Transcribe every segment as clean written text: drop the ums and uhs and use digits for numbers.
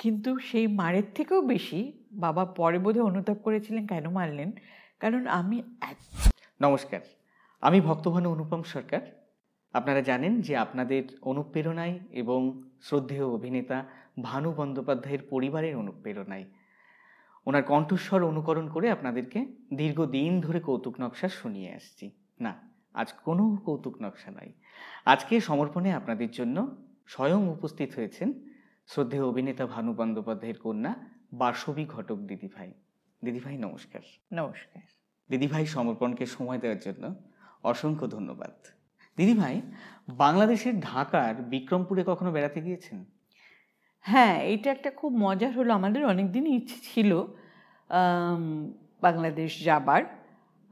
কিন্তু সেই মারের থেকেও বেশি বাবা পরে বোধহয় অনুতাপ করেছিলেন কেন মারলেন, কারণ আমি নমস্কার, আমি ভক্তভানু অনুপম সরকার। আপনারা জানেন যে আপনাদের অনুপ্রেরণায় এবং শ্রদ্ধেয় অভিনেতা ভানু বন্দ্যোপাধ্যায়ের পরিবারের অনুপ্রেরণায় ওনার কণ্ঠস্বর অনুকরণ করে আপনাদেরকে দীর্ঘদিন ধরে কৌতুক নকশা শুনিয়ে আসছি। না, আজ কোনো কৌতুক নকশা নয়। আজকে সমর্পণে আপনাদের জন্য স্বয়ং উপস্থিত হয়েছেন শ্রদ্ধেয় অভিনেতা ভানু বন্দ্যোপাধ্যায়ের কন্যা বাসবী ঘটক দিদিভাই। দিদিভাই নমস্কার। নমস্কার। দিদিভাই সমর্পণকে সময় দেওয়ার জন্য অসংখ্য ধন্যবাদ। দিদিভাই, বাংলাদেশের ঢাকার বিক্রমপুরে কখনো বেড়াতে গিয়েছেন? হ্যাঁ, এটা একটা খুব মজার হলো, আমাদের অনেকদিনই ইচ্ছে ছিল বাংলাদেশ যাবার।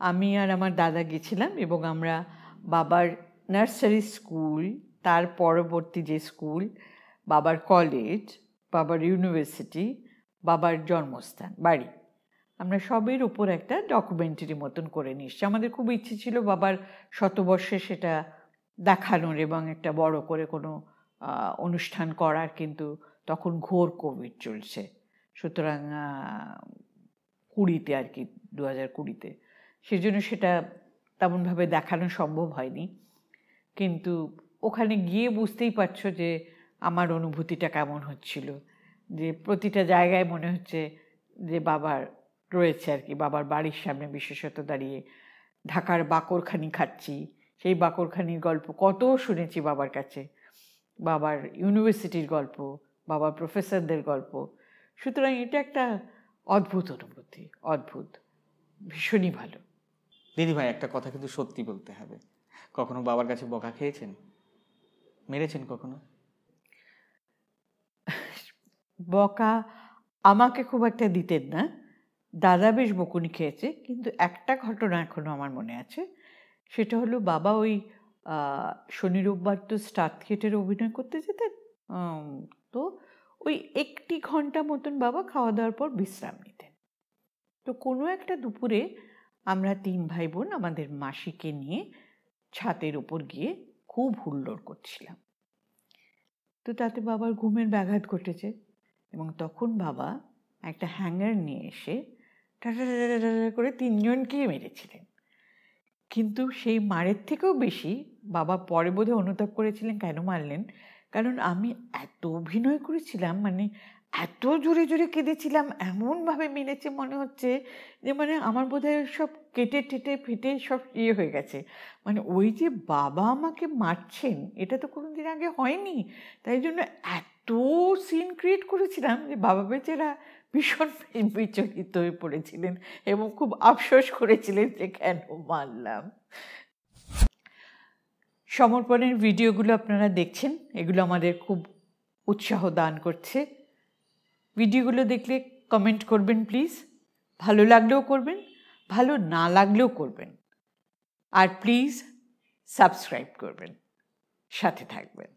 আমি আর আমার দাদা গেছিলাম এবং আমরা বাবার নার্সারি স্কুল, তার পরবর্তী যে স্কুল, বাবার কলেজ, বাবার ইউনিভার্সিটি, বাবার জন্মস্থান, বাড়ি, আমরা সবের উপর একটা ডকুমেন্টারি মতন করে নিয়ে এসছি। আমাদের খুব ইচ্ছে ছিল বাবার শতবর্ষে সেটা দেখানোর এবং একটা বড় করে কোনো অনুষ্ঠান করার, কিন্তু তখন ঘোর কোভিড চলছে, সুতরাং 2020 আর কি, 2020-তে, সেজন্য সেটা তেমনভাবে দেখানো সম্ভব হয়নি। কিন্তু ওখানে গিয়ে বুঝতেই পারছো যে আমার অনুভূতিটা কেমন হচ্ছিল, যে প্রতিটা জায়গায় মনে হচ্ছে যে বাবার রয়েছে আর কি। বাবার বাড়ির সামনে বিশেষত দাঁড়িয়ে ঢাকার বাকরখানি খাচ্ছি, সেই বাকরখানির গল্প কত শুনেছি বাবার কাছে, বাবার ইউনিভার্সিটির গল্প, বাবার প্রফেসরদের গল্প। সুতরাং এটা একটা অদ্ভুত অনুভূতি, অদ্ভুত, ভীষণই ভালো। দিদিভাই, একটা কথা কিন্তু সত্যি বলতে হবে, কখনো বাবার কাছে বকা খেয়েছেন? মেরেছেন কখনো? বকা আমাকে খুব একটা দিতেন না, দাদা বেশ বকুনি খেয়েছে। কিন্তু একটা ঘটনা এখনো আমার মনে আছে, সেটা হলো বাবা ওই শনি রোববার তো স্টার থিয়েটারে অভিনয় করতে যেতেন, তো ওই 1 ঘন্টা মতন বাবা খাওয়া দাওয়ার পর বিশ্রাম নিতেন। তো কোনো একটা দুপুরে আমরা 3 ভাই বোন আমাদের মাসিকে নিয়ে ছাদের উপর গিয়ে খুব হুল্লোড় করছিলাম। তো তাতে বাবার ঘুমের ব্যাঘাত ঘটেছে এবং তখন বাবা একটা হ্যাঙ্গার নিয়ে এসে টাটা করে 3 জনকেই মেরেছিলেন। কিন্তু সেই মারের থেকেও বেশি বাবা পরে বোধহয় অনুতাপ করেছিলেন কেন মারলেন, কারণ আমি এত অভিনয় করেছিলাম, মানে এত জোরে জোরে কেঁদেছিলাম, এমনভাবে মেরেছে মনে হচ্ছে যে মানে আমার বোধহয় সব কেটে টেটে ফেটে সব হয়ে গেছে। মানে ওই যে বাবা আমাকে মারছেন, এটা তো কোনোদিন আগে হয়নি, তাই জন্য এত সিন ক্রিয়েট করেছিলাম যে বাবা বেচারা ভীষণ বিচলিত হয়ে পড়েছিলেন এবং খুব আফসোস করেছিলেন যে কেন মারলাম। সমর্পণের ভিডিওগুলো আপনারা দেখছেন, এগুলো আমাদের খুব উৎসাহ দান করছে। ভিডিওগুলো দেখলে কমেন্ট করবেন প্লিজ, ভালো লাগলেও করবেন, ভালো না লাগলেও করবেন, আর প্লিজ সাবস্ক্রাইব করবেন, সাথে থাকবেন।